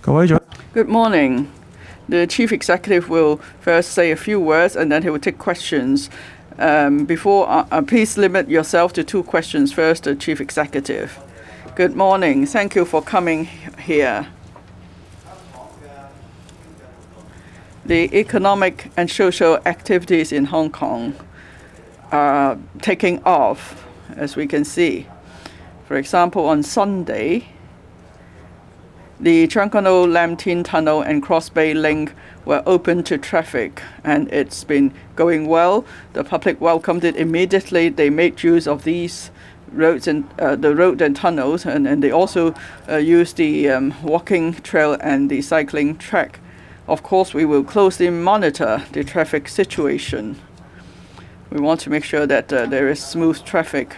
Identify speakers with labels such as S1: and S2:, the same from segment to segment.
S1: Good morning. The Chief Executive will first say a few words and then he will take questions. Please limit yourself to 2 questions. First, the Chief Executive. Good morning. Thank you for coming here. The economic and social activities in Hong Kong are taking off, as we can see. For example, on Sunday, the Cheung Kwan O Lam Tin Tunnel and Cross Bay Link were open to traffic, and it's been going well. The public welcomed it immediately. They made use of these roads and the road and tunnels, and they also used the walking trail and the cycling track. Of course, we will closely monitor the traffic situation. We want to make sure that there is smooth traffic.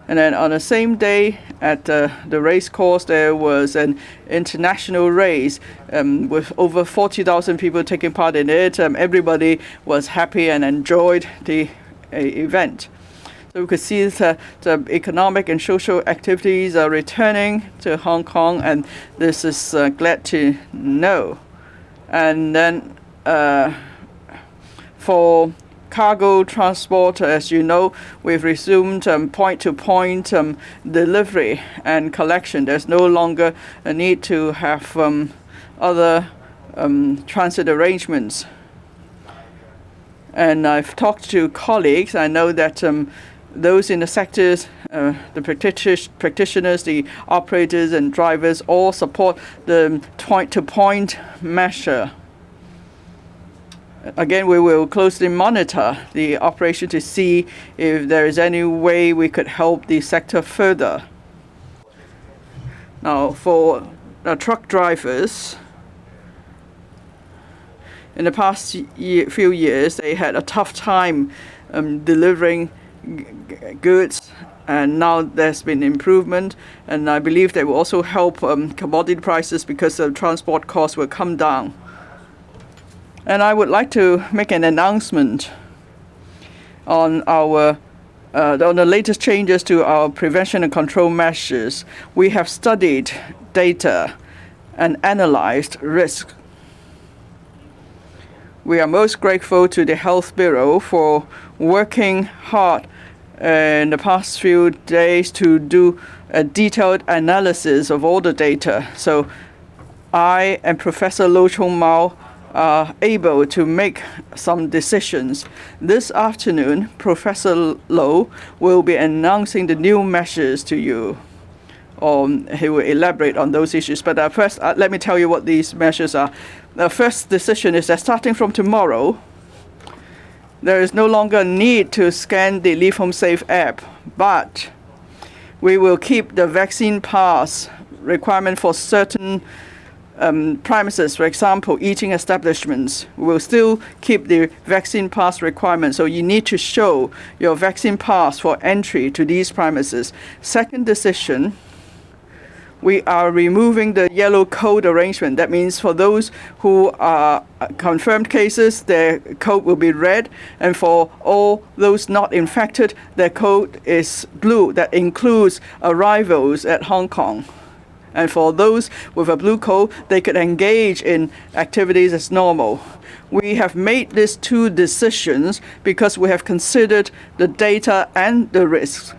S1: And then on the same day at the race course, there was an international race with over 40,000 people taking part in it. Everybody was happy and enjoyed the event. So we could see that the economic and social activities are returning to Hong Kong, and this is glad to know. And then for cargo transport, as you know, we've resumed point-to-point delivery and collection. There's no longer a need to have other transit arrangements. And I've talked to colleagues. I know that those in the sectors, the practitioners, the operators and drivers all support the point-to-point measure. Again, we will closely monitor the operation to see if there is any way we could help the sector further. Now, for truck drivers, in the past few years, they had a tough time delivering goods, and now there's been improvement, and I believe they will also help commodity prices because the transport costs will come down. And I would like to make an announcement on the latest changes to our prevention and control measures. We have studied data and analyzed risk. We are most grateful to the Health Bureau for working hard in the past few days to do a detailed analysis of all the data. So I and Professor Lo Chung Mao are able to make some decisions. This afternoon, Professor Lo will be announcing the new measures to you. He will elaborate on those issues. But first, let me tell you what these measures are. The first decision is that starting from tomorrow, there is no longer a need to scan the Leave Home Safe app, but we will keep the vaccine pass requirement for certain premises. For example, eating establishments will still keep the vaccine pass requirement, so you need to show your vaccine pass for entry to these premises. Second decision, we are removing the yellow code arrangement. That means for those who are confirmed cases, their code will be red, and for all those not infected, their code is blue. That includes arrivals at Hong Kong. And for those with a blue code, they could engage in activities as normal. We have made these 2 decisions because we have considered the data and the risks.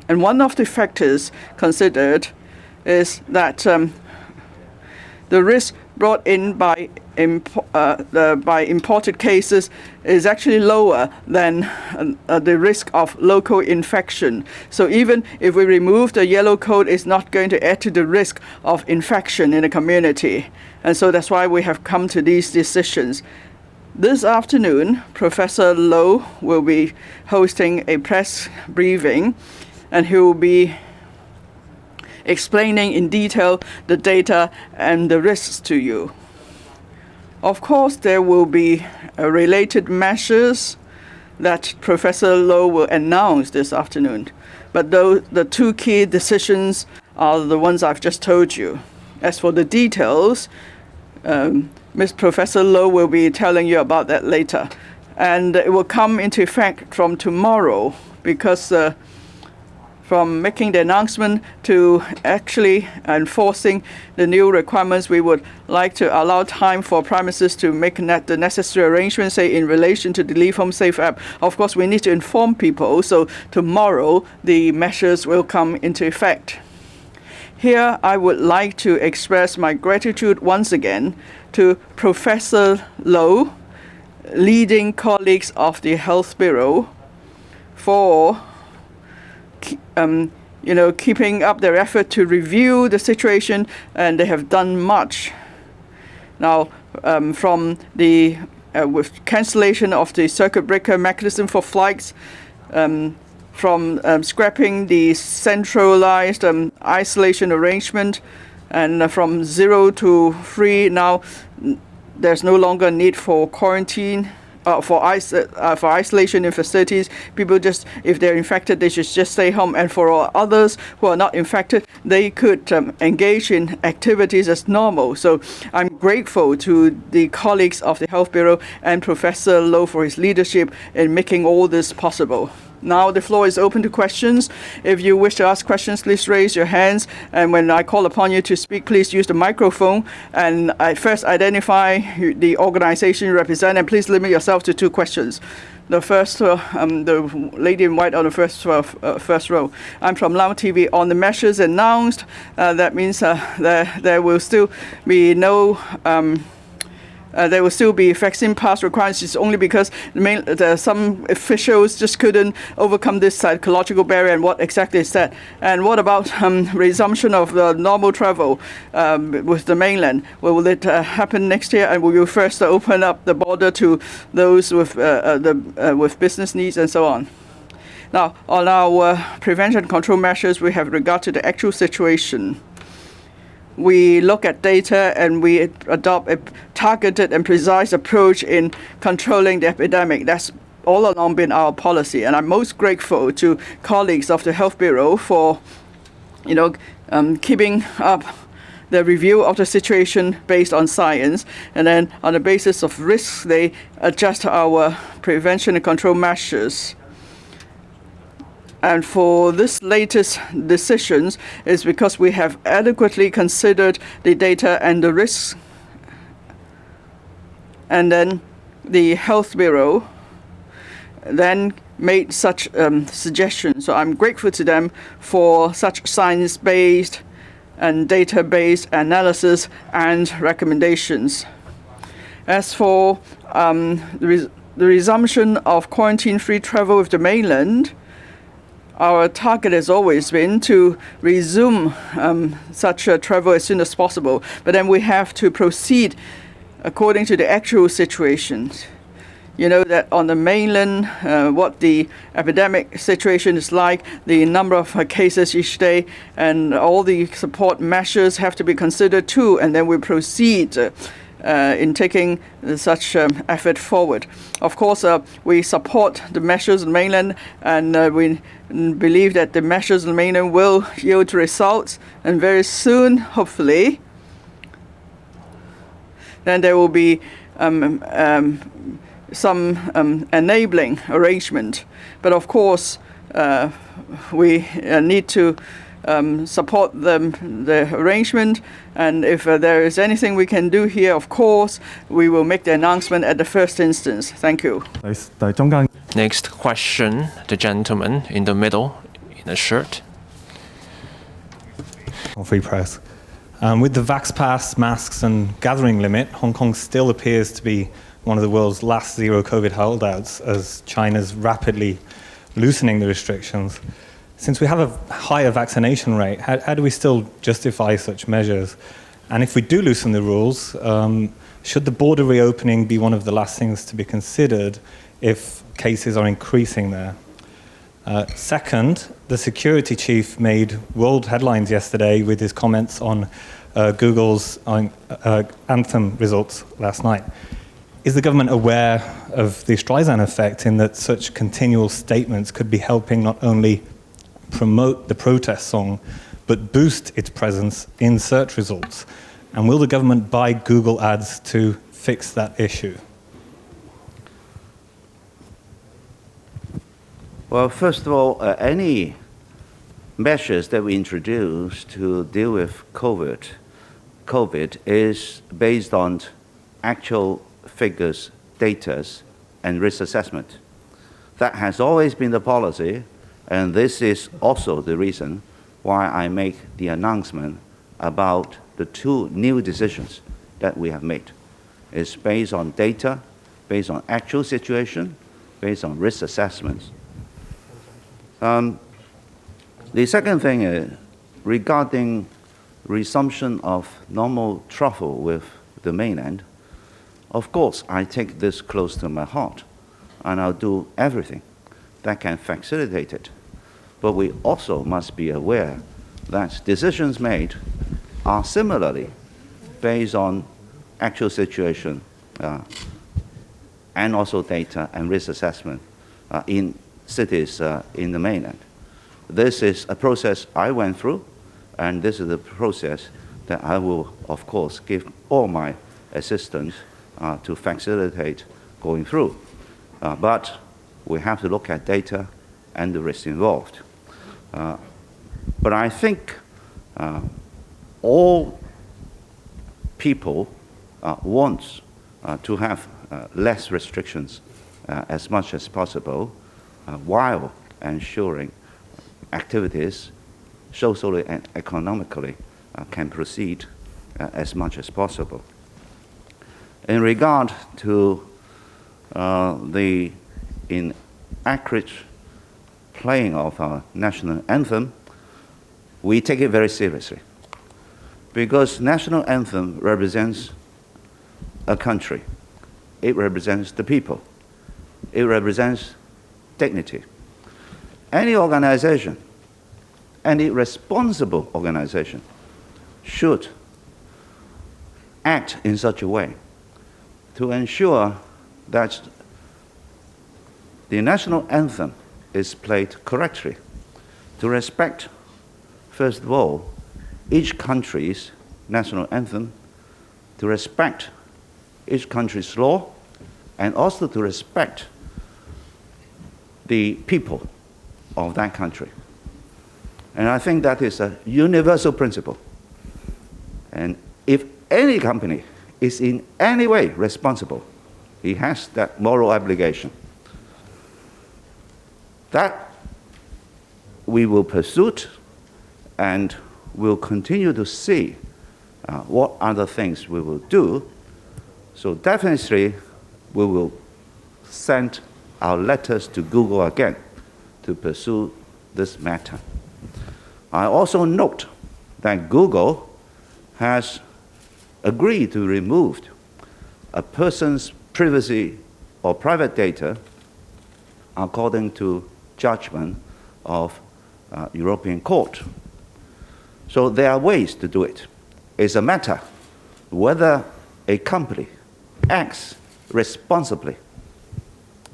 S1: And one of the factors considered is that the risk brought in by imported cases is actually lower than the risk of local infection. So even if we remove the yellow code, it's not going to add to the risk of infection in the community. And so that's why we have come to these decisions. This afternoon, Professor Lo will be hosting a press briefing, and he will be explaining in detail the data and the risks to you. Of course, there will be related measures that Professor Lo will announce this afternoon. But the 2 key decisions are the ones I've just told you. As for the details, Professor Lo will be telling you about that later. And it will come into effect from tomorrow because from making the announcement to actually enforcing the new requirements, we would like to allow time for premises to make the necessary arrangements, say, in relation to the Leave Home Safe app. Of course, we need to inform people, so tomorrow the measures will come into effect. Here, I would like to express my gratitude once again to Professor Low, leading colleagues of the Health Bureau, for keeping up their effort to review the situation, and they have done much. Now, from the with cancellation of the circuit breaker mechanism for flights, from scrapping the centralized isolation arrangement, and from 0 to 3, now there's no longer need for quarantine. For isolation in facilities, people just, if they're infected, they should just stay home. And for others who are not infected, they could engage in activities as normal. So I'm grateful to the colleagues of the Health Bureau and Professor Low for his leadership in making all this possible. Now the floor is open to questions. If you wish to ask questions, please raise your hands. And when I call upon you to speak, please use the microphone. And first identify the organization you represent, and please limit yourself to 2 questions. The first, the lady in white on the first row. I'm from Lao TV. On the measures announced, that means there will still be no. There will still be vaccine pass requirements. It's only because some officials just couldn't overcome this psychological barrier, and what exactly is that? And what about resumption of the normal travel with the mainland? Will it happen next year? And will you first open up the border to those with business needs and so on? Now, on our prevention control measures, we have regard to the actual situation. We look at data and we adopt a targeted and precise approach in controlling the epidemic. That's all along been our policy. And I'm most grateful to colleagues of the Health Bureau for, keeping up the review of the situation based on science. And then on the basis of risks, they adjust our prevention and control measures. And for this latest decisions is because we have adequately considered the data and the risks. And then the Health Bureau then made such suggestions. So I'm grateful to them for such science-based and data-based analysis and recommendations. As for the resumption of quarantine-free travel with the mainland, our target has always been to resume such travel as soon as possible. But then we have to proceed according to the actual situations. You know that on the mainland, what the epidemic situation is like, the number of cases each day, and all the support measures have to be considered too. And then we proceed in taking such effort forward. Of course, we support the measures in mainland, and we believe that the measures in mainland will yield results, and very soon, hopefully, then there will be some enabling arrangement. But of course, we need to support the arrangement, and if there is anything we can do here, of course, we will make the announcement at the first instance. Thank you.
S2: Next question, the gentleman in the middle in a shirt.
S3: Free press. With the Vax Pass, masks and gathering limit, Hong Kong still appears to be one of the world's last zero COVID holdouts as China's rapidly loosening the restrictions. Since we have a higher vaccination rate, how do we still justify such measures? And if we do loosen the rules, should the border reopening be one of the last things to be considered if cases are increasing there? Second, the security chief made world headlines yesterday with his comments on Google's Anthem results last night. Is the government aware of the Streisand effect in that such continual statements could be helping not only promote the protest song, but boost its presence in search results? And will the government buy Google ads to fix that issue?
S4: Well, first of all, any measures that we introduced to deal with COVID is based on actual figures, data, and risk assessment. That has always been the policy, and this is also the reason why I make the announcement about the 2 new decisions that we have made. It's based on data, based on actual situation, based on risk assessments. The second thing is regarding resumption of normal travel with the mainland. Of course, I take this close to my heart, and I'll do everything that can facilitate it. But we also must be aware that decisions made are similarly based on actual situation and also data and risk assessment in cities in the mainland. This is a process I went through, and this is a process that I will, of course, give all my assistance to facilitate going through. But we have to look at data and the risk involved. But I think all people want to have less restrictions as much as possible while ensuring activities socially and economically can proceed as much as possible. In regard to the inaccurate playing of our national anthem, we take it very seriously, because national anthem represents a country. It represents the people. It represents dignity. Any organization, any responsible organization should act in such a way to ensure that the national anthem is played correctly, to respect, first of all, each country's national anthem, to respect each country's law, and also to respect the people of that country. And I think that is a universal principle. And if any company is in any way responsible, he has that moral obligation. That we will pursue, and we'll continue to see what other things we will do. So definitely we will send our letters to Google again to pursue this matter. I also note that Google has agreed to remove a person's privacy or private data according to judgment of European Court. So there are ways to do it. It's a matter whether a company acts responsibly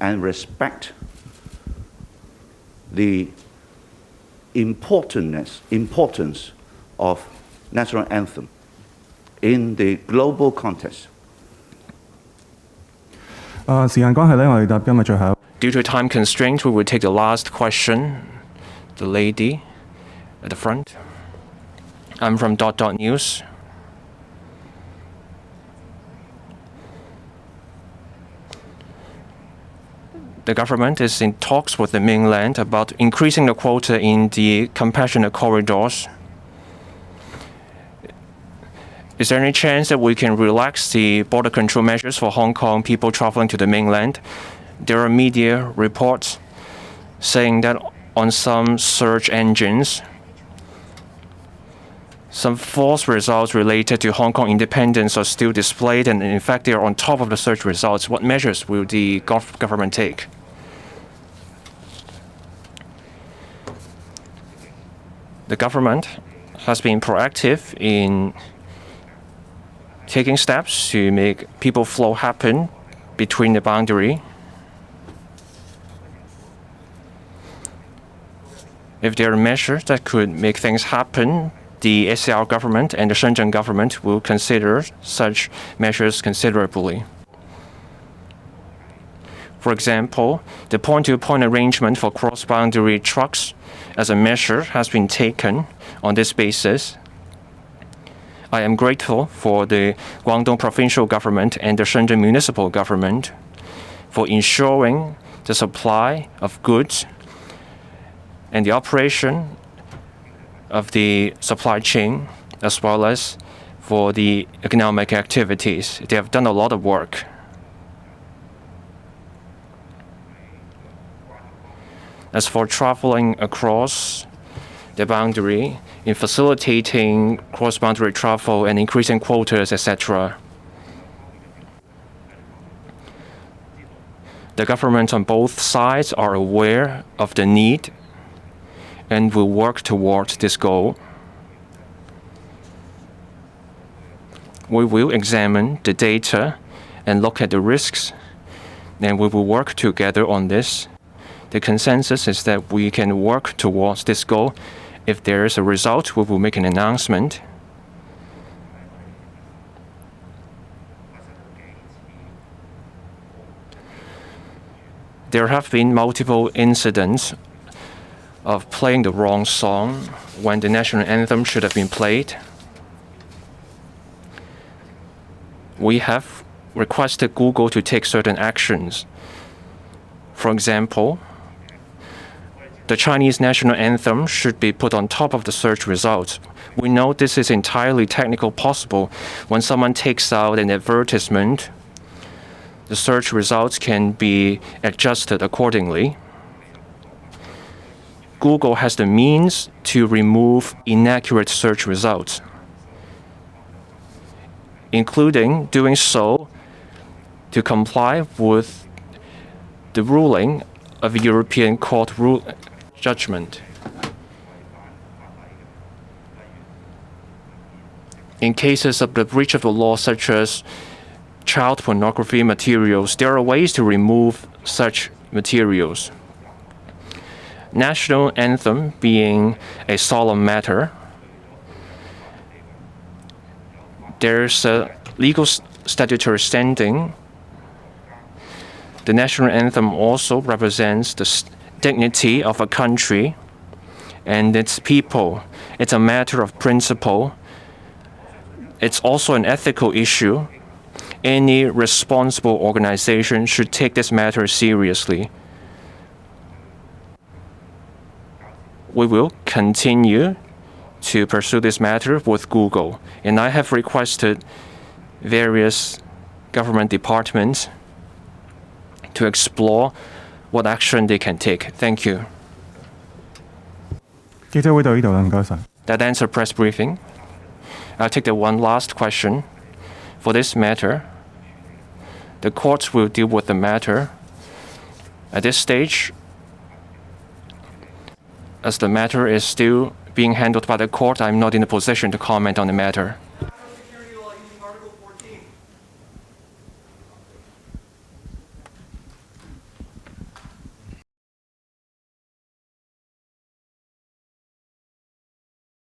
S4: and respect the importance of national anthem in the global context.
S2: Due to time constraint, we will take the last question. The lady at the front. I'm from ... News. The government is in talks with the mainland about increasing the quota in the compassionate corridors. Is there any chance that we can relax the border control measures for Hong Kong people traveling to the mainland? There are media reports saying that on some search engines, some false results related to Hong Kong independence are still displayed, and in fact they are on top of the search results. What measures will the government take? The government has been proactive in taking steps to make people flow happen between the boundary. If there are measures that could make things happen, the SAR government and the Shenzhen government will consider such measures considerably. For example, the point-to-point arrangement for cross-boundary trucks as a measure has been taken on this basis. I am grateful for the Guangdong provincial government and the Shenzhen municipal government for ensuring the supply of goods and the operation of the supply chain, as well as for the economic activities. They have done a lot of work. As for traveling across the boundary, in facilitating cross-boundary travel and increasing quotas, etc., the governments on both sides are aware of the need and will work towards this goal. We will examine the data and look at the risks, and we will work together on this. The consensus is that we can work towards this goal. If there is a result, we will make an announcement. There have been multiple incidents of playing the wrong song when the national anthem should have been played. We have requested Google to take certain actions. For example, the Chinese national anthem should be put on top of the search results. We know this is entirely technical possible. When someone takes out an advertisement, the search results can be adjusted accordingly. Google has the means to remove inaccurate search results, including doing so to comply with the ruling of a European Court judgment. In cases of the breach of the law, such as child pornography materials, there are ways to remove such materials. National anthem being a solemn matter, there's a legal statutory standing. The national anthem also represents the dignity of a country and its people. It's a matter of principle. It's also an ethical issue. Any responsible organization should take this matter seriously. We will continue to pursue this matter with Google, and I have requested various government departments to explore what action they can take. Thank you.
S5: 記者會到呢度啦，唔該晒。
S2: That ends the press briefing. I'll take the one last question. For this matter, the courts will deal with the matter. At this stage, as the matter is still being handled by the court, I'm not in a position to comment on the matter.